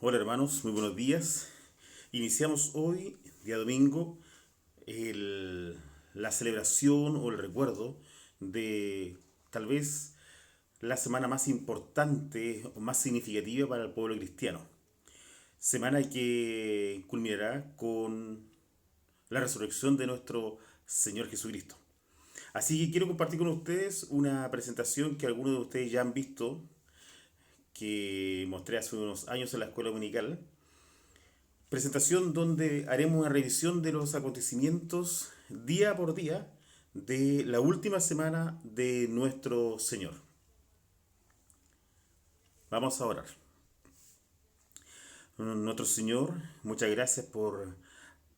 Hola hermanos, muy buenos días. Iniciamos hoy, día domingo, la celebración o el recuerdo de tal vez la semana más importante o más significativa para el pueblo cristiano. Semana que culminará con la resurrección de nuestro Señor Jesucristo. Así que quiero compartir con ustedes una presentación que algunos de ustedes ya han visto, que mostré hace unos años en la escuela dominical. Presentación donde haremos una revisión de los acontecimientos día por día de la última semana de nuestro Señor. Vamos a orar. Nuestro Señor, muchas gracias por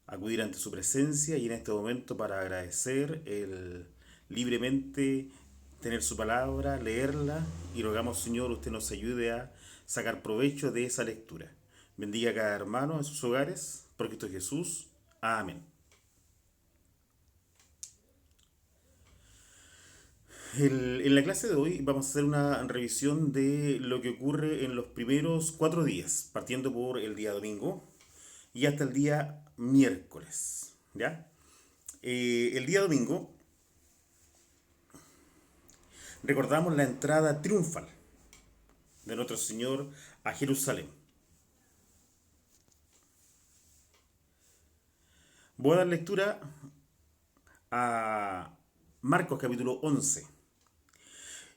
acudir ante su presencia y en este momento para agradecer el libremente tener su palabra, leerla y rogamos, Señor, usted nos ayude a sacar provecho de esa lectura. Bendiga a cada hermano en sus hogares, por Cristo Jesús. Amén. En la clase de hoy vamos a hacer una revisión de lo que ocurre en los primeros 4 días, partiendo por el día domingo y hasta el día miércoles. ¿Ya? El día domingo recordamos la entrada triunfal de nuestro Señor a Jerusalén. Voy a dar lectura a Marcos capítulo 11.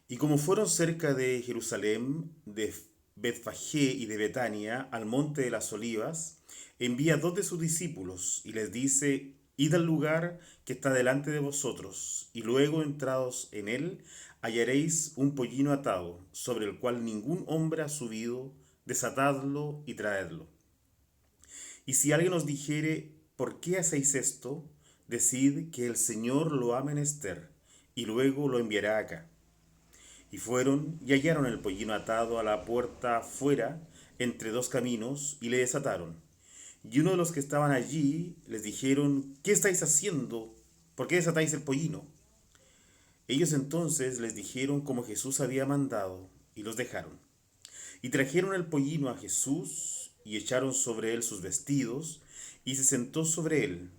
Y como fueron cerca de Jerusalén, de Betfagé y de Betania, al monte de las olivas, envía dos de sus discípulos y les dice: Id al lugar que está delante de vosotros, y luego entrados en él, hallaréis un pollino atado, sobre el cual ningún hombre ha subido, desatadlo y traedlo. Y si alguien os dijere: ¿por qué hacéis esto?, decid que el Señor lo ha menester, y luego lo enviará acá. Y fueron y hallaron el pollino atado a la puerta fuera, entre dos caminos, y le desataron. Y uno de los que estaban allí les dijeron: ¿qué estáis haciendo? ¿Por qué desatáis el pollino? Ellos entonces les dijeron como Jesús había mandado, y los dejaron. Y trajeron el pollino a Jesús, y echaron sobre él sus vestidos, y se sentó sobre él.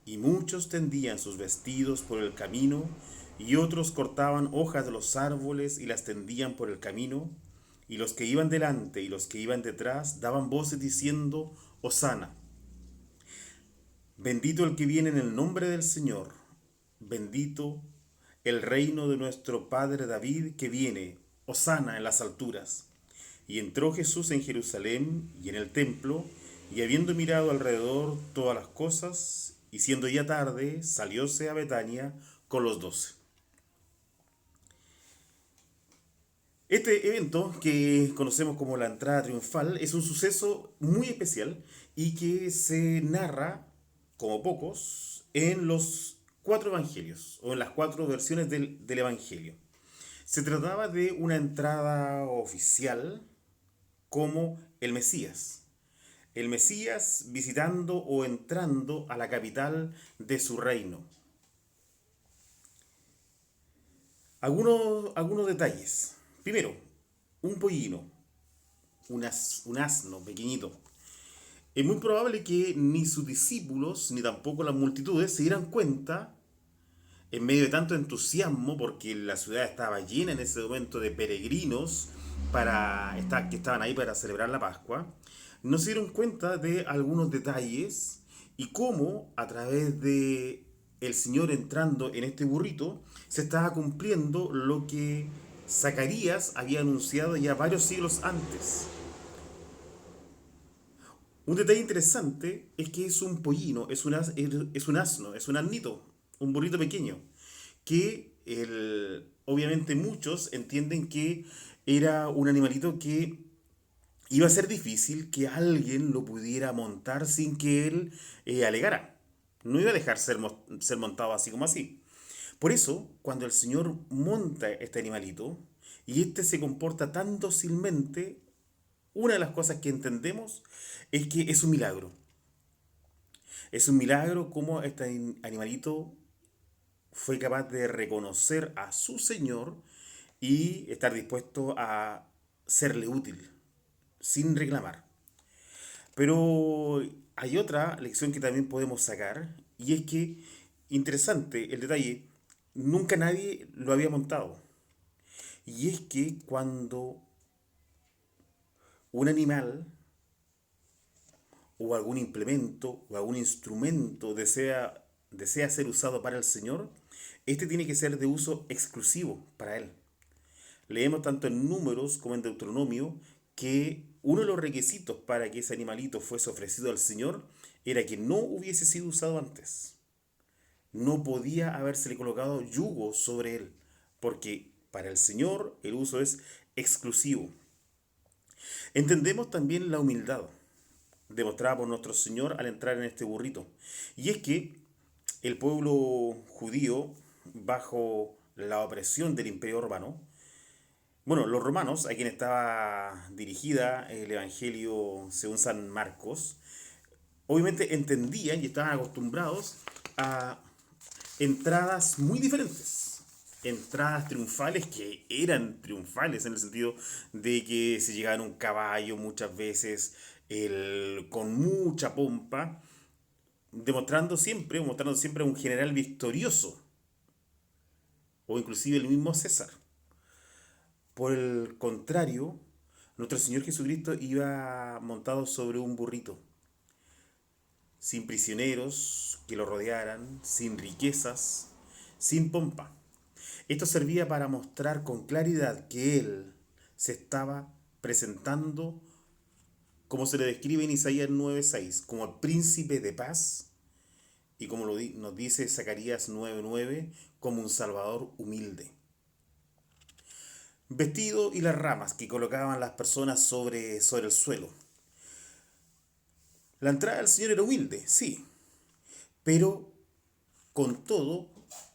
Y muchos tendían sus vestidos por el camino, y otros cortaban hojas de los árboles y las tendían por el camino. Y los que iban delante y los que iban detrás daban voces diciendo: Hosana, bendito el que viene en el nombre del Señor, bendito el reino de nuestro Padre David que viene, Hosana en las alturas. Y entró Jesús en Jerusalén y en el templo, y habiendo mirado alrededor todas las cosas, y siendo ya tarde, salióse a Betania con los 12. Este evento, que conocemos como la entrada triunfal, es un suceso muy especial y que se narra, como pocos, en los cuatro evangelios o en las cuatro versiones del evangelio. Se trataba de una entrada oficial como el Mesías. El Mesías visitando o entrando a la capital de su reino. Algunos detalles. Primero, un pollino, un asno pequeñito. Es muy probable que ni sus discípulos, ni tampoco las multitudes, se dieran cuenta, en medio de tanto entusiasmo, porque la ciudad estaba llena en ese momento de peregrinos que estaban ahí para celebrar la Pascua, no se dieron cuenta de algunos detalles y cómo a través de el Señor entrando en este burrito se estaba cumpliendo lo que Zacarías había anunciado ya varios siglos antes. Un detalle interesante es que es un pollino, es un asno, es un asnito, un burrito pequeño, que obviamente muchos entienden que era un animalito que iba a ser difícil que alguien lo pudiera montar sin que él alegara. No iba a dejar ser montado así como así. Por eso, cuando el Señor monta este animalito y este se comporta tan dócilmente, una de las cosas que entendemos es que es un milagro. Es un milagro cómo este animalito fue capaz de reconocer a su Señor y estar dispuesto a serle útil, sin reclamar. Pero hay otra lección que también podemos sacar, y es que, interesante el detalle, nunca nadie lo había montado. Y es que cuando un animal o algún implemento o algún instrumento desea ser usado para el Señor, este tiene que ser de uso exclusivo para Él. Leemos tanto en Números como en Deuteronomio que uno de los requisitos para que ese animalito fuese ofrecido al Señor era que no hubiese sido usado antes. No podía habérsele colocado yugo sobre él, porque para el Señor el uso es exclusivo. Entendemos también la humildad demostrada por nuestro Señor al entrar en este burrito. Y es que el pueblo judío, bajo la opresión del Imperio Romano, bueno, los romanos, a quien estaba dirigida el Evangelio según San Marcos, obviamente entendían y estaban acostumbrados a entradas muy diferentes. Entradas triunfales que eran triunfales en el sentido de que se llegaba en un caballo muchas veces con mucha pompa, mostrando siempre a un general victorioso, o inclusive el mismo César. Por el contrario, nuestro Señor Jesucristo iba montado sobre un burrito, sin prisioneros que lo rodearan, sin riquezas, sin pompa. Esto servía para mostrar con claridad que Él se estaba presentando, como se le describe en Isaías 9:6, como el príncipe de paz, y como nos dice Zacarías 9:9, como un salvador humilde. Vestido y las ramas que colocaban las personas sobre el suelo. La entrada del Señor era humilde, sí, pero con todo,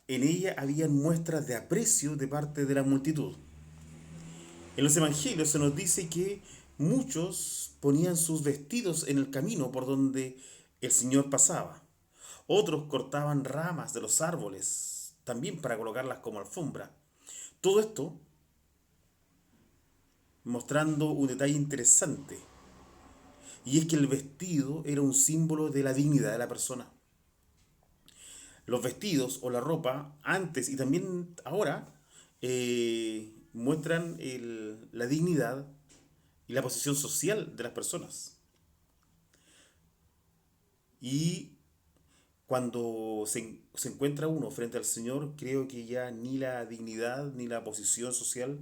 en ella habían muestras de aprecio de parte de la multitud. En los evangelios se nos dice que muchos ponían sus vestidos en el camino por donde el Señor pasaba. Otros cortaban ramas de los árboles, también para colocarlas como alfombra. Todo esto mostrando un detalle interesante, y es que el vestido era un símbolo de la dignidad de la persona. Los vestidos o la ropa, antes y también ahora, muestran la dignidad y la posición social de las personas. Y cuando se encuentra uno frente al Señor, creo que ya ni la dignidad ni la posición social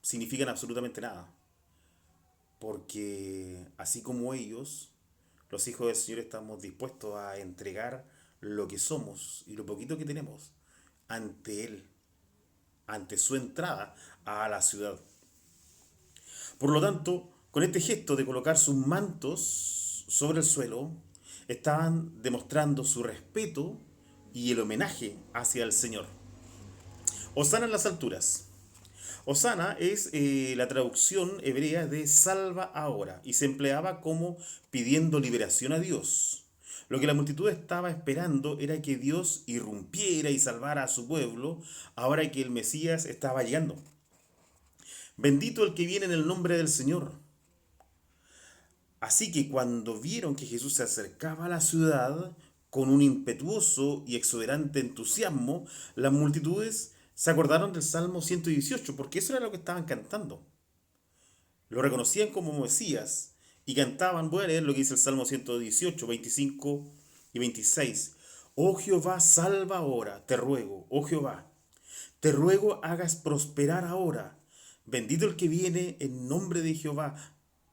significan absolutamente nada. Porque así como ellos, los hijos del Señor estamos dispuestos a entregar lo que somos y lo poquito que tenemos ante Él, ante su entrada a la ciudad. Por lo tanto, con este gesto de colocar sus mantos sobre el suelo, estaban demostrando su respeto y el homenaje hacia el Señor. Osana en las alturas. Osana es la traducción hebrea de salva ahora y se empleaba como pidiendo liberación a Dios. Lo que la multitud estaba esperando era que Dios irrumpiera y salvara a su pueblo ahora que el Mesías estaba llegando. Bendito el que viene en el nombre del Señor. Así que cuando vieron que Jesús se acercaba a la ciudad con un impetuoso y exuberante entusiasmo, las multitudes se acordaron del Salmo 118, porque eso era lo que estaban cantando. Lo reconocían como Mesías y cantaban, voy a leer lo que dice el Salmo 118, 25 y 26. Oh Jehová, salva ahora, te ruego, oh Jehová, te ruego hagas prosperar ahora. Bendito el que viene en nombre de Jehová.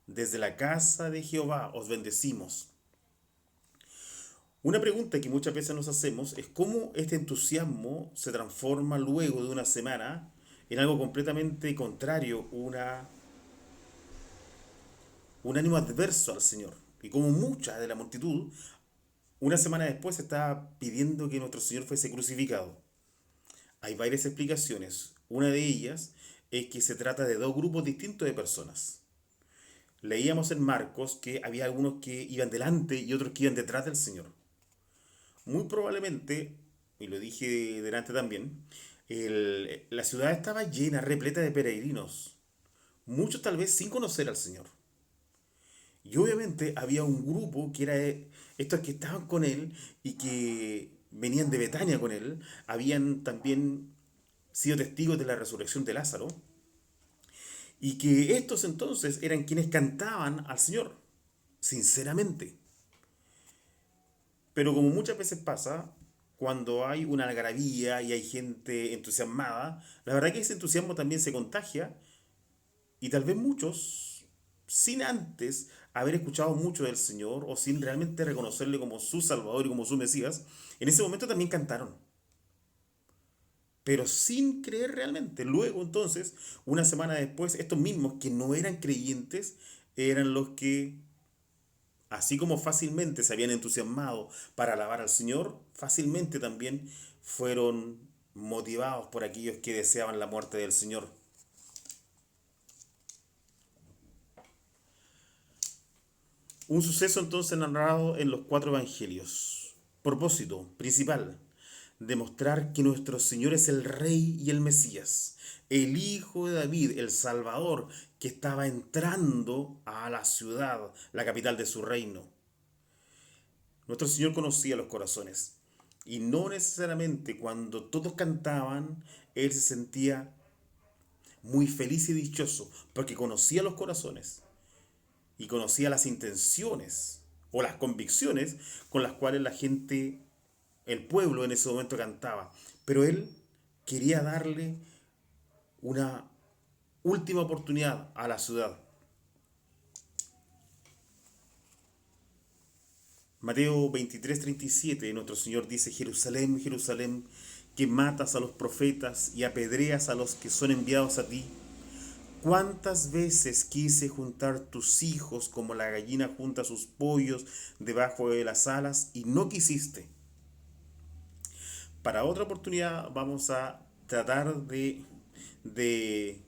Desde la casa de Jehová os bendecimos. Una pregunta que muchas veces nos hacemos es cómo este entusiasmo se transforma luego de una semana en algo completamente contrario, un ánimo adverso al Señor. Y como mucha de la multitud, una semana después estaba pidiendo que nuestro Señor fuese crucificado. Hay varias explicaciones. Una de ellas es que se trata de dos grupos distintos de personas. Leíamos en Marcos que había algunos que iban delante y otros que iban detrás del Señor. Muy probablemente, y lo dije delante también, la ciudad estaba llena, repleta de peregrinos, muchos tal vez sin conocer al Señor. Y obviamente había un grupo que era estos que estaban con él y que venían de Betania con él, habían también sido testigos de la resurrección de Lázaro, y que estos entonces eran quienes cantaban al Señor, sinceramente. Pero como muchas veces pasa, cuando hay una algarabía y hay gente entusiasmada, la verdad que ese entusiasmo también se contagia y tal vez muchos, sin antes haber escuchado mucho del Señor o sin realmente reconocerle como su Salvador y como su Mesías, en ese momento también cantaron, pero sin creer realmente. Luego entonces, una semana después, estos mismos que no eran creyentes eran los que, así como fácilmente se habían entusiasmado para alabar al Señor, fácilmente también fueron motivados por aquellos que deseaban la muerte del Señor. Un suceso entonces narrado en los cuatro evangelios. Propósito principal: demostrar que nuestro Señor es el Rey y el Mesías, el Hijo de David, el Salvador, que estaba entrando a la ciudad, la capital de su reino. Nuestro Señor conocía los corazones y no necesariamente cuando todos cantaban, Él se sentía muy feliz y dichoso porque conocía los corazones y conocía las intenciones o las convicciones con las cuales la gente, el pueblo en ese momento cantaba. Pero Él quería darle una última oportunidad a la ciudad. Mateo 23:37, nuestro Señor dice: Jerusalén, Jerusalén, que matas a los profetas y apedreas a los que son enviados a ti. ¿Cuántas veces quise juntar tus hijos como la gallina junta sus pollos debajo de las alas y no quisiste? Para otra oportunidad vamos a tratar de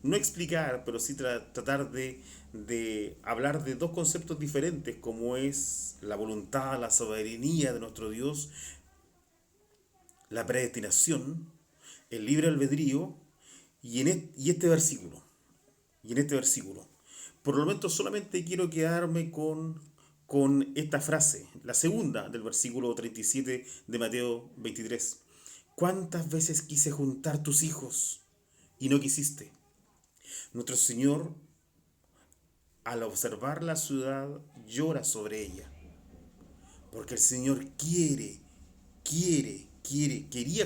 no explicar, pero sí tratar de hablar de dos conceptos diferentes, como es la voluntad, la soberanía de nuestro Dios, la predestinación, el libre albedrío, y este versículo. Y en este versículo. Por lo momento solamente quiero quedarme con esta frase, la segunda del versículo 37 de Mateo 23. ¿Cuántas veces quise juntar tus hijos y no quisiste? Nuestro Señor, al observar la ciudad, llora sobre ella, porque el Señor quería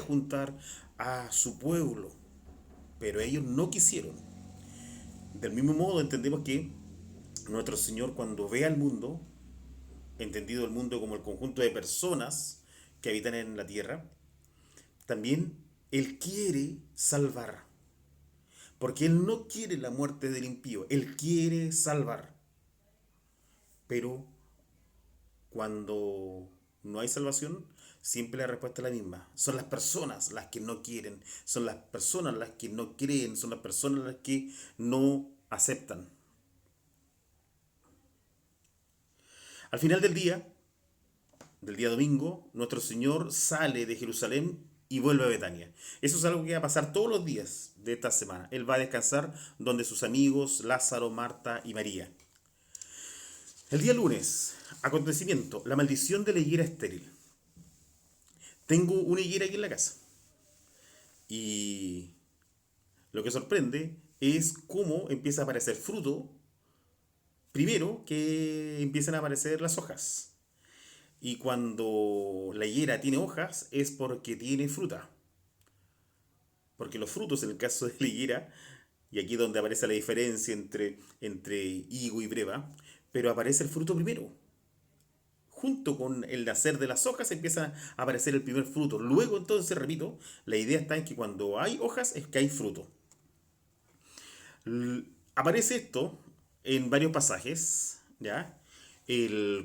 juntar a su pueblo, pero ellos no quisieron. Del mismo modo entendemos que nuestro Señor, cuando ve al mundo, entendido el mundo como el conjunto de personas que habitan en la tierra, también Él quiere salvar, porque Él no quiere la muerte del impío, Él quiere salvar. Pero cuando no hay salvación, siempre la respuesta es la misma. Son las personas las que no quieren, son las personas las que no creen, son las personas las que no aceptan. Al final del día domingo, nuestro Señor sale de Jerusalén y vuelve a Betania. Eso es algo que va a pasar todos los días de esta semana. Él va a descansar donde sus amigos Lázaro, Marta y María. El día lunes, acontecimiento: la maldición de la higuera estéril. Tengo una higuera aquí en la casa y lo que sorprende es cómo empieza a aparecer fruto primero que empiezan a aparecer las hojas. Y cuando la higuera tiene hojas es porque tiene fruta. Porque los frutos, en el caso de la higuera, y aquí es donde aparece la diferencia entre higo y breva, pero aparece el fruto primero. Junto con el nacer de las hojas empieza a aparecer el primer fruto. Luego entonces, repito, la idea está en que cuando hay hojas es que hay fruto. Aparece esto en varios pasajes, ¿ya?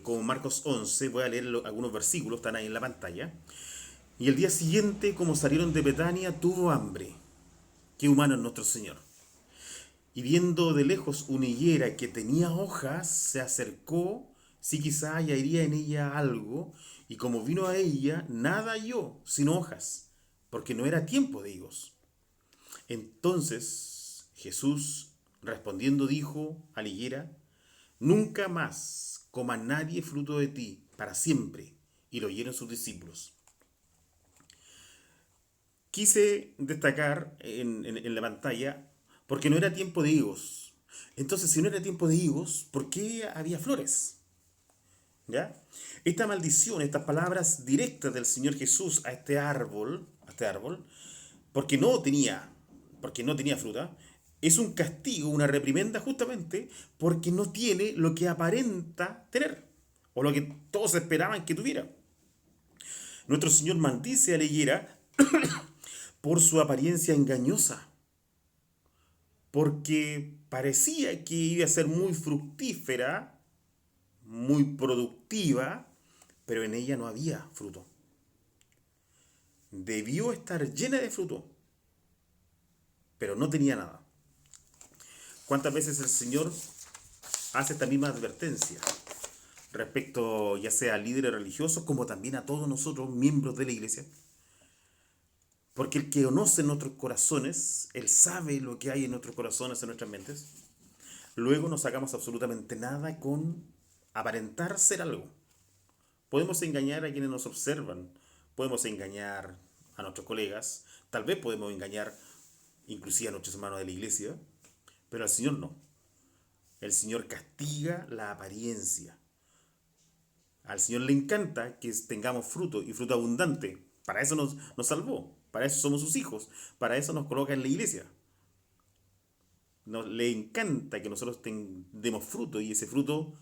Como Marcos 11, voy a leer algunos versículos, están ahí en la pantalla. Y el día siguiente, como salieron de Betania, tuvo hambre. Qué humano es nuestro Señor. Y viendo de lejos una higuera que tenía hojas, se acercó, si quizá hallaría en ella algo, y como vino a ella, nada halló, sino hojas, porque no era tiempo de higos. Entonces Jesús Respondiendo dijo a la higuera: nunca más coma nadie fruto de ti, para siempre. Y lo oyeron sus discípulos. Quise destacar en la pantalla porque no era tiempo de higos. Entonces, si no era tiempo de higos, ¿por qué había flores? ¿Ya? Esta maldición, estas palabras directas del Señor Jesús a este árbol, porque no tenía, porque no tenía fruta, es un castigo, una reprimenda justamente porque no tiene lo que aparenta tener, o lo que todos esperaban que tuviera. Nuestro Señor maldice a la higuera por su apariencia engañosa, porque parecía que iba a ser muy fructífera, muy productiva, pero en ella no había fruto. Debió estar llena de fruto, pero no tenía nada. ¿Cuántas veces el Señor hace esta misma advertencia respecto ya sea a líderes religiosos como también a todos nosotros, miembros de la iglesia? Porque el que conoce nuestros corazones, Él sabe lo que hay en nuestros corazones, en nuestras mentes. Luego no sacamos absolutamente nada con aparentar ser algo. Podemos engañar a quienes nos observan, podemos engañar a nuestros colegas, tal vez podemos engañar inclusive a nuestros hermanos de la iglesia, pero al Señor no. El Señor castiga la apariencia. Al Señor le encanta que tengamos fruto y fruto abundante. Para eso nos salvó, para eso somos sus hijos, para eso nos coloca en la iglesia. Le encanta que nosotros demos fruto y ese fruto,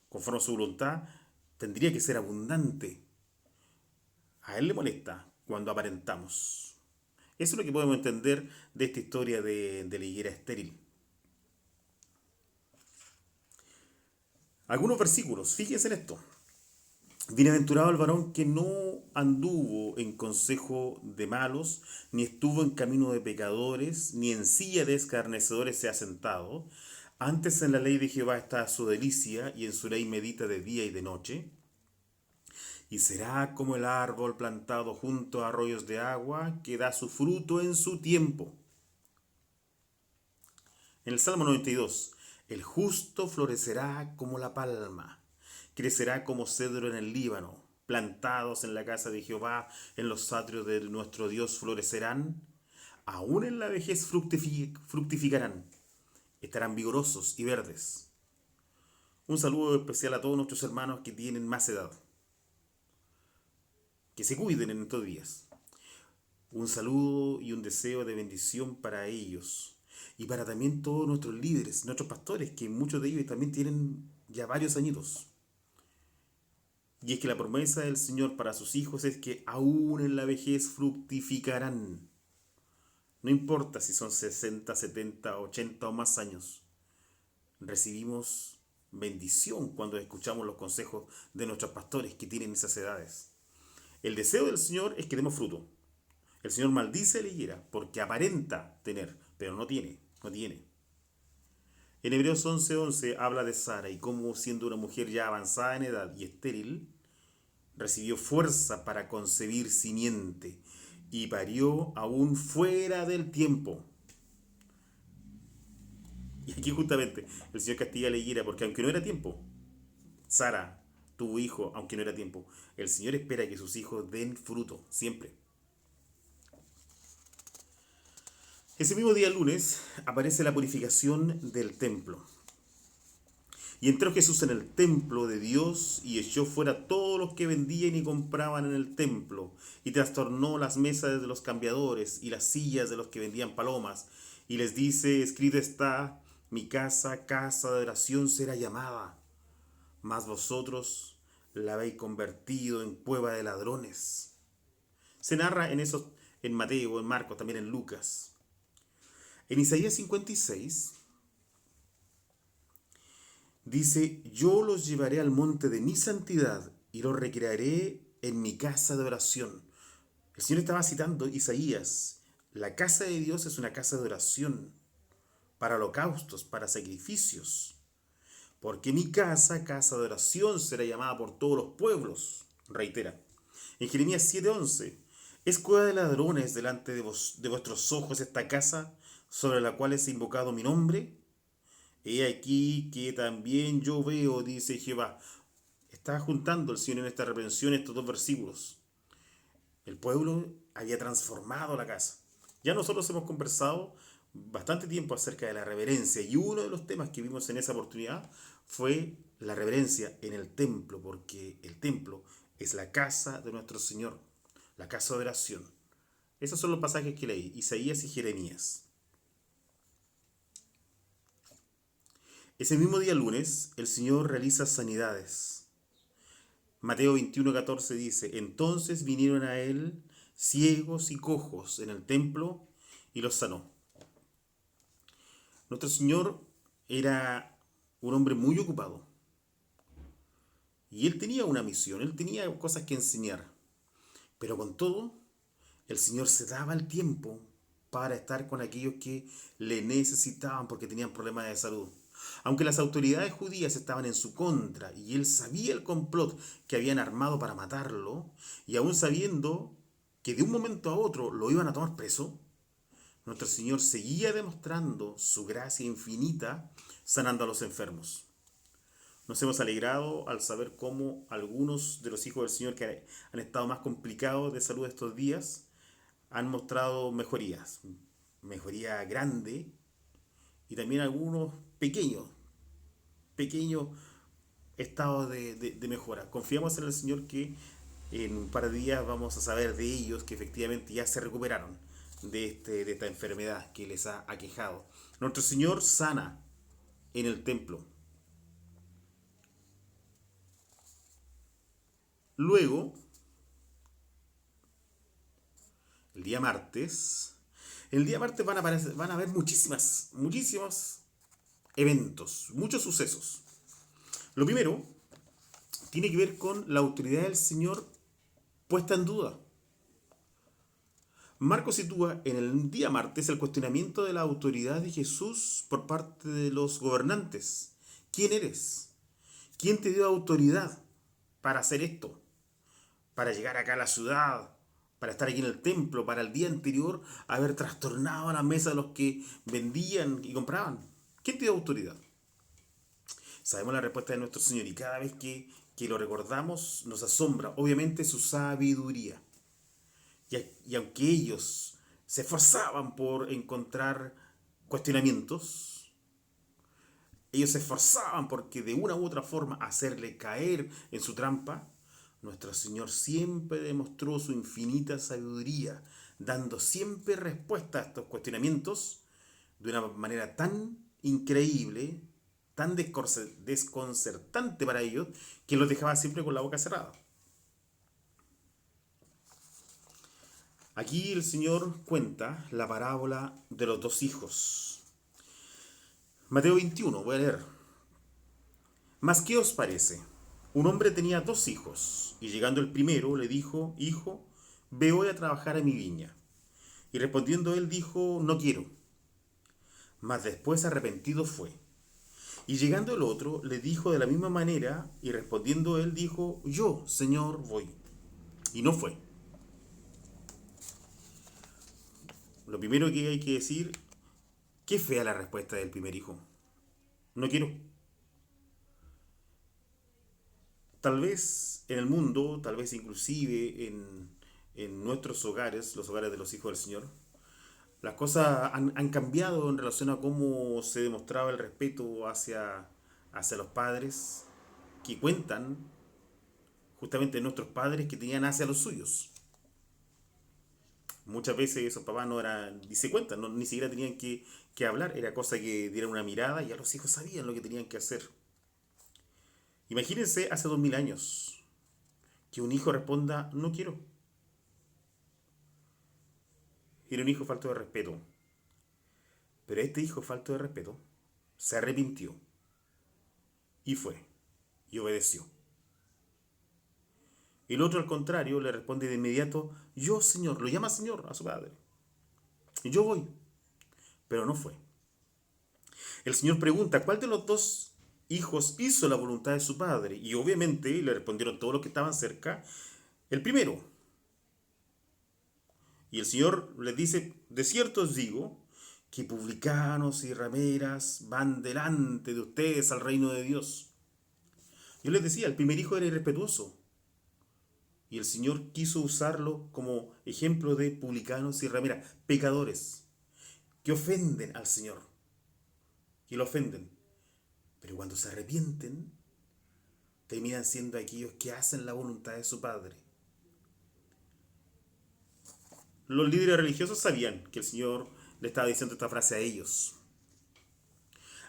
conforme a su voluntad, tendría que ser abundante. A Él le molesta cuando aparentamos. Eso es lo que podemos entender de esta historia de la higuera estéril. Algunos versículos, fíjense en esto. Bienaventurado el varón que no anduvo en consejo de malos, ni estuvo en camino de pecadores, ni en silla de escarnecedores se ha sentado. Antes en la ley de Jehová está su delicia, y en su ley medita de día y de noche. Y será como el árbol plantado junto a arroyos de agua, que da su fruto en su tiempo. En el Salmo 92, el justo florecerá como la palma, crecerá como cedro en el Líbano, plantados en la casa de Jehová, en los atrios de nuestro Dios florecerán, aún en la vejez fructificarán, estarán vigorosos y verdes. Un saludo especial a todos nuestros hermanos que tienen más edad, que se cuiden en estos días. Un saludo y un deseo de bendición para ellos y para también todos nuestros líderes, nuestros pastores, que muchos de ellos también tienen ya varios añitos. Y es que la promesa del Señor para sus hijos es que aún en la vejez fructificarán. No importa si son 60, 70, 80 o más años. Recibimos bendición cuando escuchamos los consejos de nuestros pastores que tienen esas edades. El deseo del Señor es que demos fruto. El Señor maldice a la higuera porque aparenta tener, pero no tiene. En Hebreos 11:11 habla de Sara y cómo siendo una mujer ya avanzada en edad y estéril, recibió fuerza para concebir simiente y parió aún fuera del tiempo. Y aquí justamente el Señor castiga a la higuera porque aunque no era tiempo, Sara tuvo hijo aunque no era tiempo. El Señor espera que sus hijos den fruto siempre. Ese mismo día lunes aparece la purificación del templo. Y entró Jesús en el templo de Dios y echó fuera todos los que vendían y compraban en el templo, y trastornó las mesas de los cambiadores y las sillas de los que vendían palomas, y les dice: escrito está, mi casa, casa de oración será llamada, mas vosotros la habéis convertido en cueva de ladrones. Se narra en Mateo, en Marcos, también en Lucas. En Isaías 56 dice: yo los llevaré al monte de mi santidad y los recrearé en mi casa de oración. El Señor estaba citando Isaías. La casa de Dios es una casa de oración, para holocaustos, para sacrificios. Porque mi casa, casa de oración, será llamada por todos los pueblos, reitera. En Jeremías 7:11, es cueva de ladrones delante de vuestros ojos esta casa, sobre la cual es invocado mi nombre. He aquí que también yo veo, dice Jehová. Está juntando el Señor en esta reprensión estos dos versículos. El pueblo había transformado la casa. Ya nosotros hemos conversado bastante tiempo acerca de la reverencia y uno de los temas que vimos en esa oportunidad fue la reverencia en el templo, porque el templo es la casa de nuestro Señor, la casa de oración. Esos son los pasajes que leí, Isaías y Jeremías. Ese mismo día lunes, el Señor realiza sanidades. Mateo 21:14 dice, entonces vinieron a él ciegos y cojos en el templo y los sanó. Nuestro Señor era un hombre muy ocupado y él tenía una misión, él tenía cosas que enseñar, pero con todo, el Señor se daba el tiempo para estar con aquellos que le necesitaban porque tenían problemas de salud. Aunque las autoridades judías estaban en su contra y él sabía el complot que habían armado para matarlo, y aún sabiendo que de un momento a otro lo iban a tomar preso, nuestro Señor seguía demostrando su gracia infinita sanando a los enfermos. Nos hemos alegrado al saber cómo algunos de los hijos del Señor que han estado más complicados de salud estos días han mostrado mejorías. Mejoría grande y también algunos pequeños estados de mejora. Confiamos en el Señor que en un par de días vamos a saber de ellos que efectivamente ya se recuperaron de esta enfermedad que les ha aquejado. Nuestro Señor sana en el templo. Luego, el día martes, van a haber muchísimos eventos, muchos sucesos. Lo primero tiene que ver con la autoridad del Señor puesta en duda. Marcos sitúa en el día martes el cuestionamiento de la autoridad de Jesús por parte de los gobernantes. ¿Quién eres? ¿Quién te dio autoridad para hacer esto? Para llegar acá a la ciudad, para estar aquí en el templo, para el día anterior haber trastornado la mesa de los que vendían y compraban. ¿Quién te dio autoridad? Sabemos la respuesta de nuestro Señor y cada vez que lo recordamos nos asombra, obviamente, su sabiduría. Y aunque ellos se esforzaban por encontrar cuestionamientos, ellos se esforzaban porque de una u otra forma hacerle caer en su trampa, nuestro Señor siempre demostró su infinita sabiduría, dando siempre respuesta a estos cuestionamientos de una manera tan increíble, tan desconcertante para ellos, que los dejaba siempre con la boca cerrada. Aquí el Señor cuenta la parábola de los dos hijos. Mateo 21, voy a leer. Mas, ¿qué os parece? Un hombre tenía dos hijos, y llegando el primero le dijo, hijo, ve hoy a trabajar a mi viña. Y respondiendo él dijo, no quiero. Mas después arrepentido fue. Y llegando el otro le dijo de la misma manera, y respondiendo él dijo, yo, Señor, voy. Y no fue. Lo primero que hay que decir, qué fea la respuesta del primer hijo. No quiero. Tal vez en el mundo, tal vez inclusive en nuestros hogares, los hogares de los hijos del Señor, las cosas han cambiado en relación a cómo se demostraba el respeto hacia los padres que cuentan justamente nuestros padres que tenían hacia los suyos. Muchas veces esos papás no eran, ni se cuentan, ni siquiera tenían que hablar, era cosa que dieran una mirada y ya los hijos sabían lo que tenían que hacer. Imagínense hace 2000 años que un hijo responda, no quiero. Era un hijo falto de respeto. Pero este hijo falto de respeto se arrepintió y fue y obedeció. El otro, al contrario, le responde de inmediato, yo, Señor, lo llama Señor a su padre. Y yo voy, pero no fue. El Señor pregunta, ¿cuál de los dos hijos hizo la voluntad de su padre? Y obviamente le respondieron todos los que estaban cerca, el primero. Y el Señor les dice, de cierto os digo, que publicanos y rameras van delante de ustedes al reino de Dios. Yo les decía, el primer hijo era irrespetuoso y el Señor quiso usarlo como ejemplo de publicanos y rameras, pecadores, que ofenden al Señor, que lo ofenden. Pero cuando se arrepienten, terminan siendo aquellos que hacen la voluntad de su Padre. Los líderes religiosos sabían que el Señor le estaba diciendo esta frase a ellos.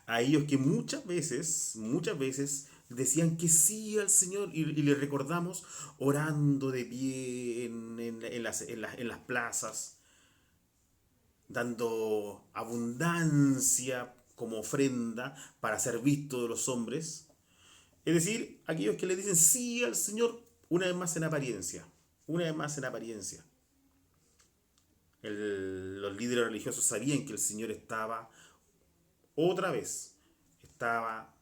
A ellos que muchas veces decían que sí al Señor y les recordamos orando de pie en las plazas, dando abundancia como ofrenda para ser visto de los hombres. Es decir, aquellos que le dicen sí al Señor una vez más en apariencia, una vez más en apariencia. Los líderes religiosos sabían que el Señor estaba otra vez, estaba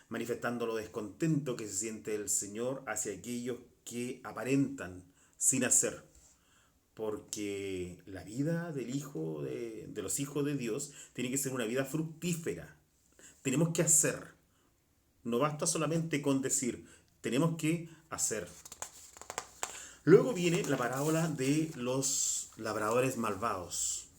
manifestando lo descontento que se siente el Señor hacia aquellos que aparentan sin hacer. Porque la vida del hijo de los hijos de Dios tiene que ser una vida fructífera. Tenemos que hacer. No basta solamente con decir, tenemos que hacer. Luego viene la parábola de los labradores malvados.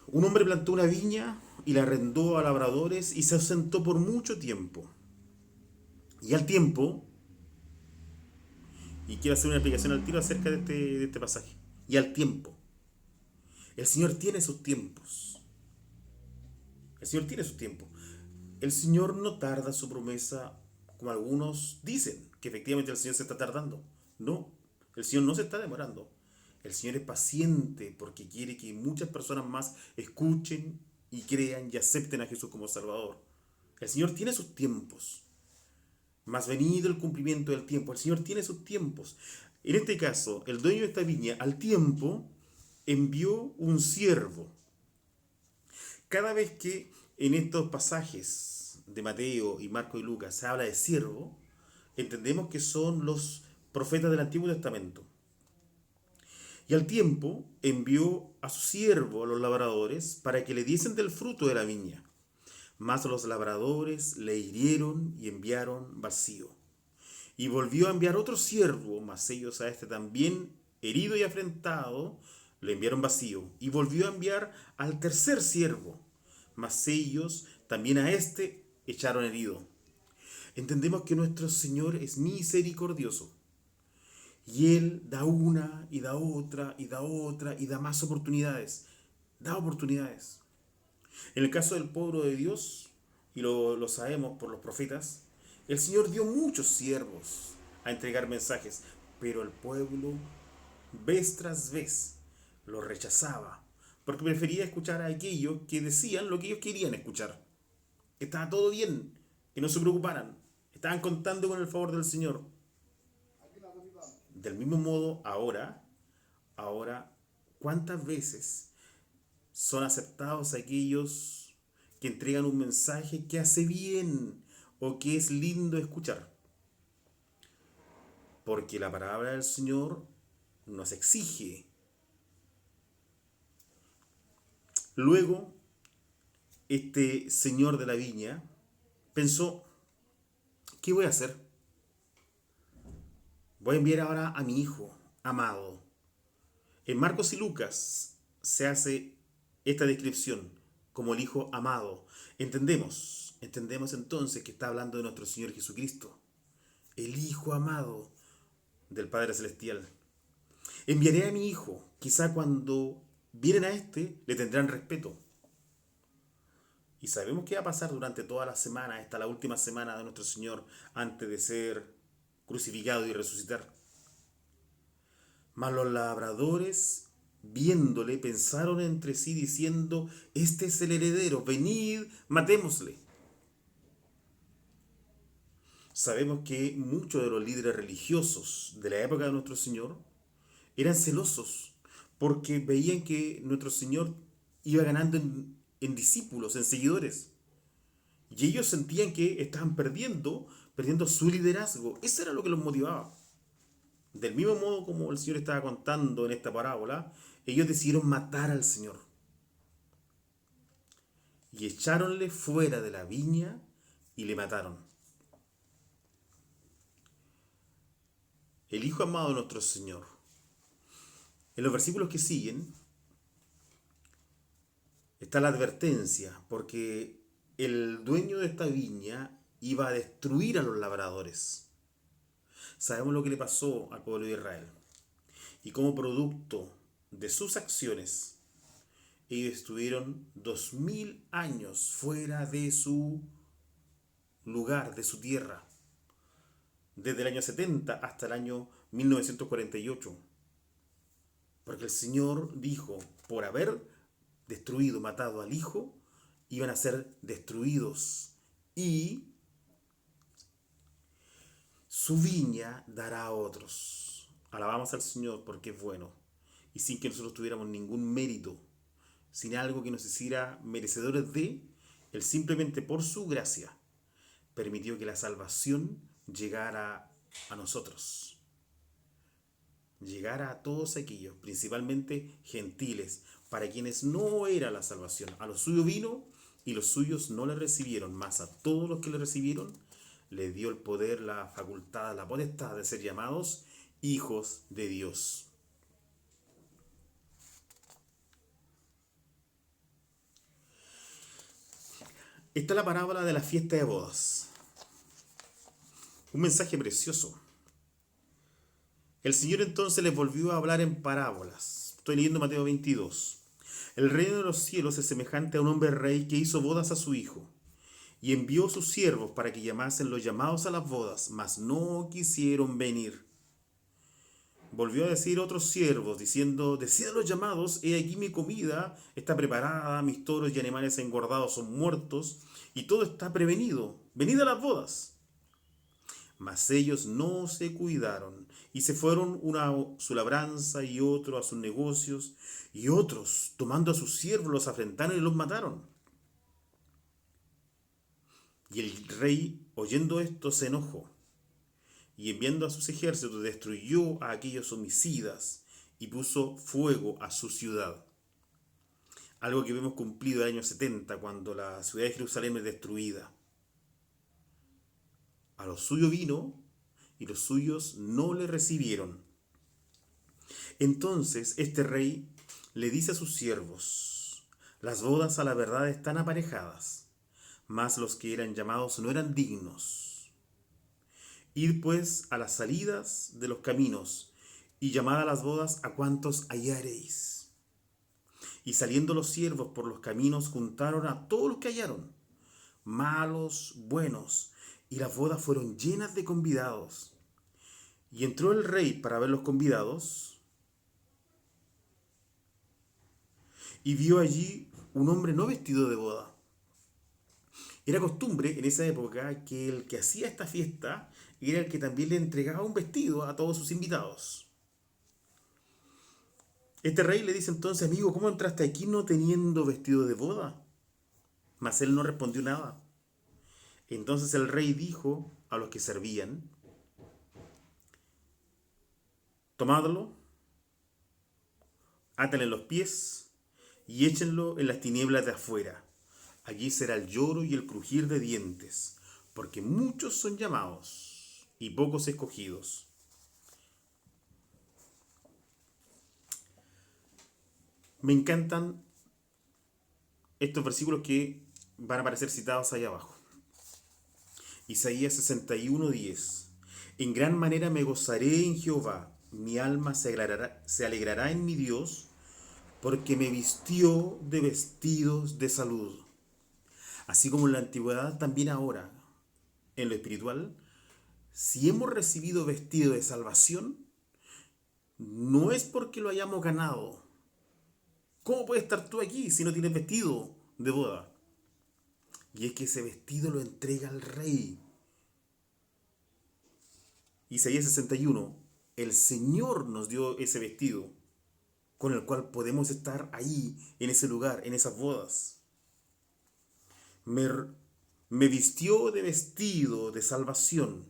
Un hombre plantó una viña y la arrendó a labradores y se ausentó por mucho tiempo. Y al tiempo, y quiero hacer una explicación al tiro acerca de este pasaje, y al tiempo, el Señor tiene sus tiempos. El Señor tiene sus tiempos. El Señor no tarda su promesa como algunos dicen, que efectivamente el Señor se está tardando. No, el Señor no se está demorando. El Señor es paciente porque quiere que muchas personas más escuchen y crean y acepten a Jesús como Salvador. El Señor tiene sus tiempos. Mas venido el cumplimiento del tiempo, el Señor tiene sus tiempos. En este caso, el dueño de esta viña al tiempo envió un siervo. Cada vez que en estos pasajes de Mateo y Marco y Lucas se habla de siervo, entendemos que son los profetas del Antiguo Testamento. Y al tiempo envió a su siervo a los labradores para que le diesen del fruto de la viña. Mas los labradores le hirieron y enviaron vacío. Y volvió a enviar otro siervo, mas ellos a este también herido y afrentado le enviaron vacío. Y volvió a enviar al tercer siervo, mas ellos también a este echaron herido. Entendemos que nuestro Señor es misericordioso. Y Él da una y da otra y da otra y da más oportunidades. Da oportunidades. En el caso del pueblo de Dios, y lo sabemos por los profetas, el Señor dio muchos siervos a entregar mensajes, pero el pueblo, vez tras vez, lo rechazaba, porque prefería escuchar a aquellos que decían lo que ellos querían escuchar. Que estaba todo bien, que no se preocuparan, estaban contando con el favor del Señor. Del mismo modo, ahora, ¿cuántas veces son aceptados aquellos que entregan un mensaje que hace bien o que es lindo escuchar? Porque la palabra del Señor nos exige. Luego, este señor de la viña pensó, ¿qué voy a hacer? Voy a enviar ahora a mi hijo amado. En Marcos y Lucas se hace esta descripción como el hijo amado. Entendemos entonces que está hablando de nuestro Señor Jesucristo, el hijo amado del Padre Celestial. Enviaré a mi hijo, quizá cuando vienen a este le tendrán respeto. Y sabemos qué va a pasar durante toda la semana, esta la última semana de nuestro Señor antes de ser crucificado y resucitar. Mas los labradores, viéndole, pensaron entre sí diciendo, este es el heredero, venid, matémosle. Sabemos que muchos de los líderes religiosos de la época de nuestro Señor eran celosos porque veían que nuestro Señor iba ganando en discípulos, en seguidores. Y ellos sentían que estaban perdiendo su liderazgo. Eso era lo que los motivaba. del mismo modo como el Señor estaba contando en esta parábola, ellos decidieron matar al Señor. Y echáronle fuera de la viña y le mataron. El Hijo amado de nuestro Señor. En los versículos que siguen está la advertencia, porque el dueño de esta viña iba a destruir a los labradores. Sabemos lo que le pasó al pueblo de Israel. Y como producto de sus acciones, ellos estuvieron 2000 años fuera de su lugar, de su tierra. Desde el año 70 hasta el año 1948. Porque el Señor dijo, por haber destruido, matado al Hijo, iban a ser destruidos. Y su viña dará a otros. Alabamos al Señor porque es bueno. Y sin que nosotros tuviéramos ningún mérito, sin algo que nos hiciera merecedores de, Él simplemente por su gracia permitió que la salvación llegara a nosotros. Llegara a todos aquellos, principalmente gentiles, para quienes no era la salvación. A los suyos vino y los suyos no le recibieron, mas a todos los que le recibieron le dio el poder, la facultad, la potestad de ser llamados hijos de Dios. Esta es la parábola de la fiesta de bodas. Un mensaje precioso. El Señor entonces les volvió a hablar en parábolas. Estoy leyendo Mateo 22. El reino de los cielos es semejante a un hombre rey que hizo bodas a su hijo, y envió sus siervos para que llamasen los llamados a las bodas, mas no quisieron venir. Volvió a decir otros siervos, diciendo, decid a los llamados, he aquí mi comida está preparada, mis toros y animales engordados son muertos, y todo está prevenido. Venid a las bodas. Mas ellos no se cuidaron, y se fueron uno a su labranza y otro a sus negocios, y otros, tomando a sus siervos, los afrentaron y los mataron. Y el rey, oyendo esto, se enojó, y enviando a sus ejércitos, destruyó a aquellos homicidas, y puso fuego a su ciudad. Algo que vemos cumplido en el año 70, cuando la ciudad de Jerusalén es destruida. A los suyos vino, y los suyos no le recibieron. Entonces este rey le dice a sus siervos, las bodas a la verdad están aparejadas, mas los que eran llamados no eran dignos. Id pues a las salidas de los caminos, y llamad a las bodas a cuantos hallareis. Y saliendo los siervos por los caminos, juntaron a todos los que hallaron, malos, buenos, y las bodas fueron llenas de convidados. Y entró el rey para ver los convidados, y vio allí un hombre no vestido de boda. Era costumbre en esa época que el que hacía esta fiesta era el que también le entregaba un vestido a todos sus invitados. Este rey le dice entonces, amigo, ¿cómo entraste aquí no teniendo vestido de boda? Mas él no respondió nada. Entonces el rey dijo a los que servían, tomadlo, átenle los pies y échenlo en las tinieblas de afuera. Allí será el lloro y el crujir de dientes, porque muchos son llamados y pocos escogidos. Me encantan estos versículos que van a aparecer citados ahí abajo. Isaías 61:10. En gran manera me gozaré en Jehová, mi alma se alegrará en mi Dios, porque me vistió de vestidos de salud. Así como en la antigüedad, también ahora, en lo espiritual, si hemos recibido vestido de salvación, no es porque lo hayamos ganado. ¿Cómo puedes estar tú aquí si no tienes vestido de boda? Y es que ese vestido lo entrega al rey. Isaías 61, el Señor nos dio ese vestido con el cual podemos estar ahí, en ese lugar, en esas bodas. Me vistió de vestido de salvación,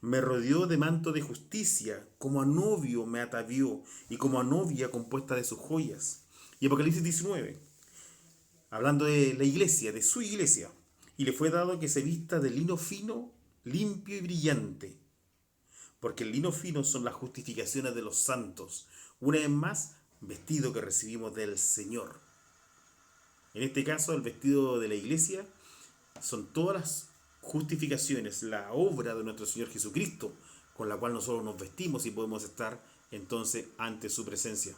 Me rodeó de manto de justicia, como a novio me atavió y como a novia compuesta de sus joyas. Y Apocalipsis 19, hablando de la iglesia, de su iglesia. Y le fue dado que se vista de lino fino, limpio y brillante, porque el lino fino son las justificaciones de los santos. Una vez más, vestido que recibimos del Señor. En este caso, el vestido de la iglesia son todas las justificaciones, la obra de nuestro Señor Jesucristo, con la cual nosotros nos vestimos y podemos estar entonces ante su presencia.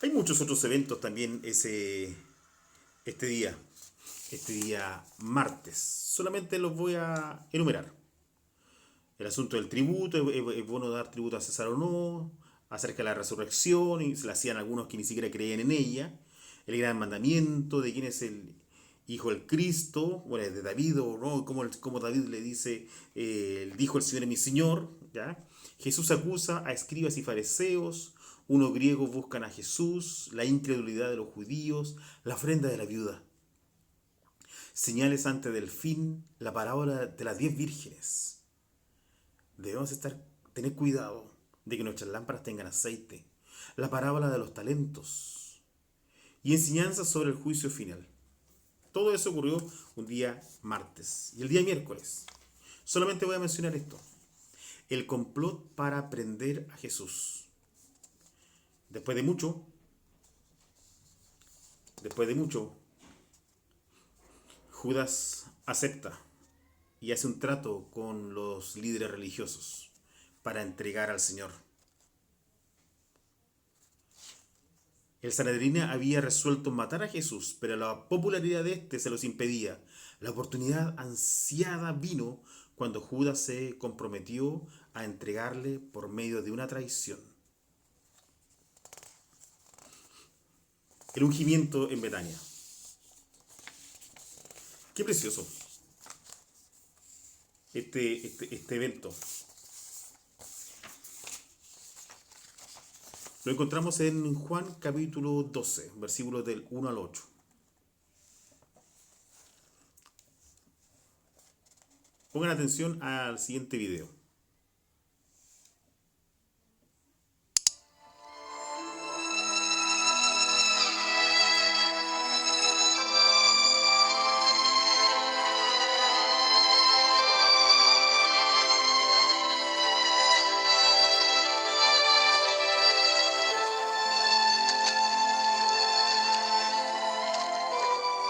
Hay muchos otros eventos también este día martes. Solamente los voy a enumerar. El asunto del tributo, es bueno dar tributo a César o no, acerca de la resurrección, y se la hacían algunos que ni siquiera creían en ella, el gran mandamiento de quién es el Hijo del Cristo, bueno, de David o no, como David le dice, dijo el Señor es mi Señor, ¿ya? Jesús acusa a escribas y fariseos, unos griegos buscan a Jesús, la incredulidad de los judíos, la ofrenda de la viuda. Señales antes del fin, la parábola de las 10 vírgenes. Debemos tener cuidado de que nuestras lámparas tengan aceite. La parábola de los talentos. Y enseñanzas sobre el juicio final. Todo eso ocurrió un día martes. Y el día miércoles, solamente voy a mencionar esto. El complot para prender a Jesús. Después de mucho, Judas acepta y hace un trato con los líderes religiosos para entregar al Señor. El Sanedrín había resuelto matar a Jesús, pero la popularidad de este se los impedía. La oportunidad ansiada vino cuando Judas se comprometió a entregarle por medio de una traición. El ungimiento en Betania. Qué precioso este evento. Lo encontramos en Juan capítulo 12, versículos del 1 al 8. Pongan atención al siguiente video.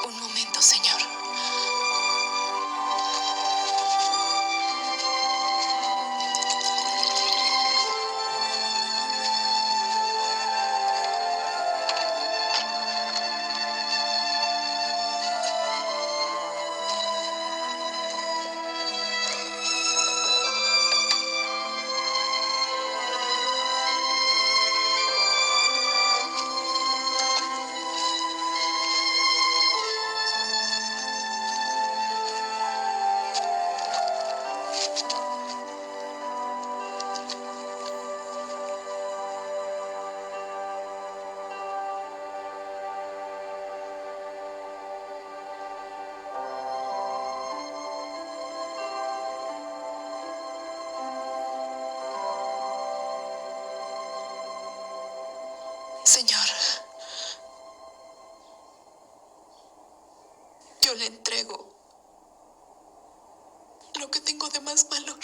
Un momento, Señor. Señor, yo le entrego lo que tengo de más valor.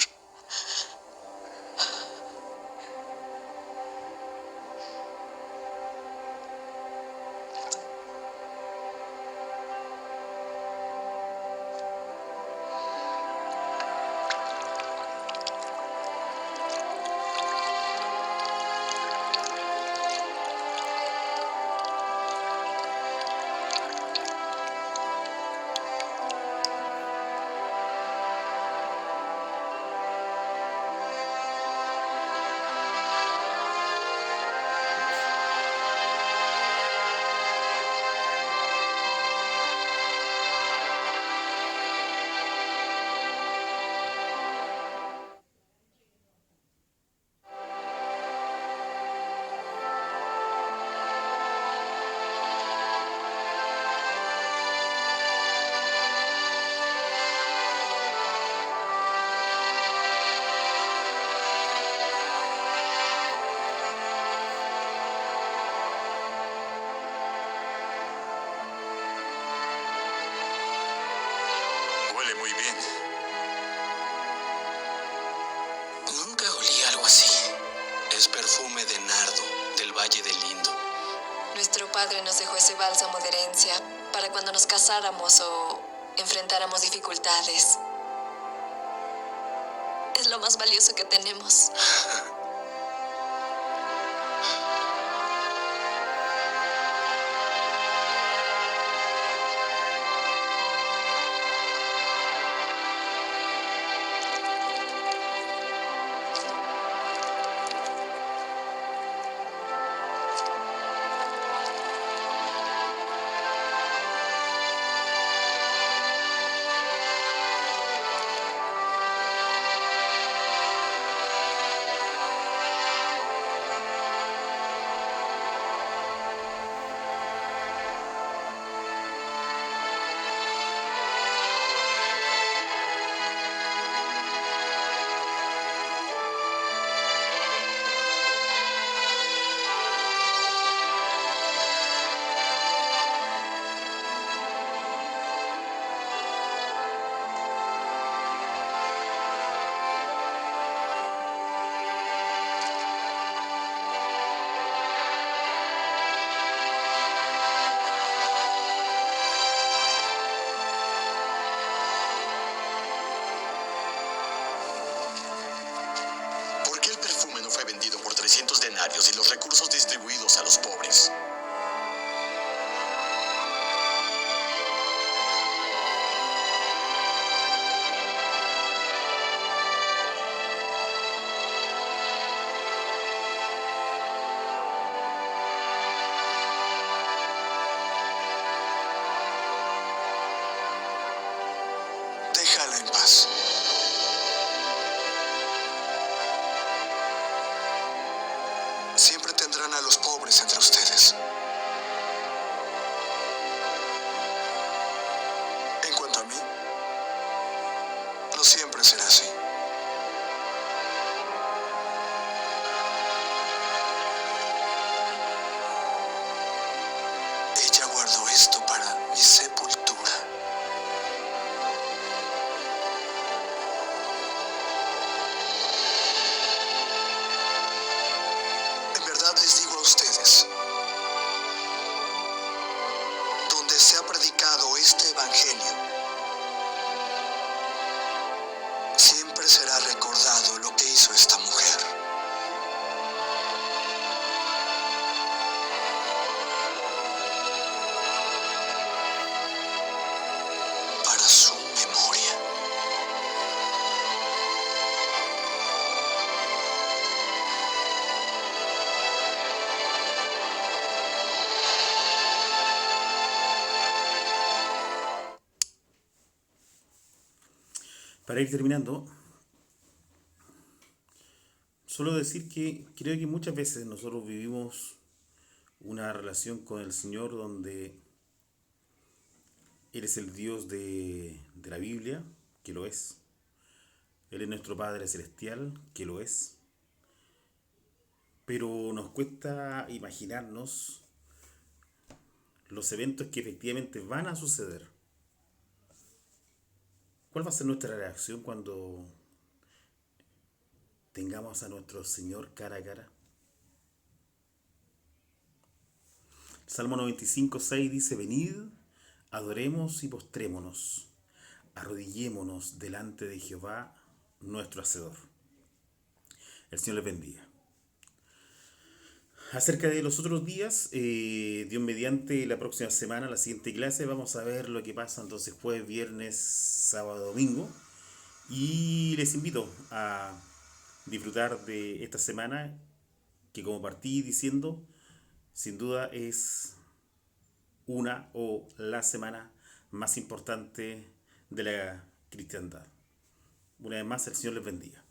muy bien. Nunca olí algo así. Es perfume de nardo, del Valle del Lindo. Nuestro padre nos dejó ese bálsamo de herencia para cuando nos casáramos o enfrentáramos dificultades. Es lo más valioso que tenemos. ¿Por qué el perfume no fue vendido por 300 denarios y los recursos distribuidos a los pobres? Déjala en paz. Siempre tendrán a los pobres entre ustedes. En cuanto a mí, no siempre será así. Ella guardó esto para mi sepultura. En verdad les digo a ustedes, donde se ha predicado este evangelio, siempre será recordado lo que hizo esta mujer. Para su memoria. Para ir terminando, solo decir que creo que muchas veces nosotros vivimos una relación con el Señor donde Él es el Dios de la Biblia, que lo es. Él es nuestro Padre Celestial, que lo es. Pero nos cuesta imaginarnos los eventos que efectivamente van a suceder. ¿Cuál va a ser nuestra reacción cuando tengamos a nuestro Señor cara a cara? Salmo 95:6 dice: venid, adoremos y postrémonos, arrodillémonos delante de Jehová, nuestro Hacedor. El Señor les bendiga. Acerca de los otros días, Dios mediante, la próxima semana, la siguiente clase, vamos a ver lo que pasa entonces jueves, viernes, sábado, domingo. Y les invito a disfrutar de esta semana que, como partí diciendo, sin duda es una o la semana más importante de la cristiandad. Una vez más, el Señor les bendiga.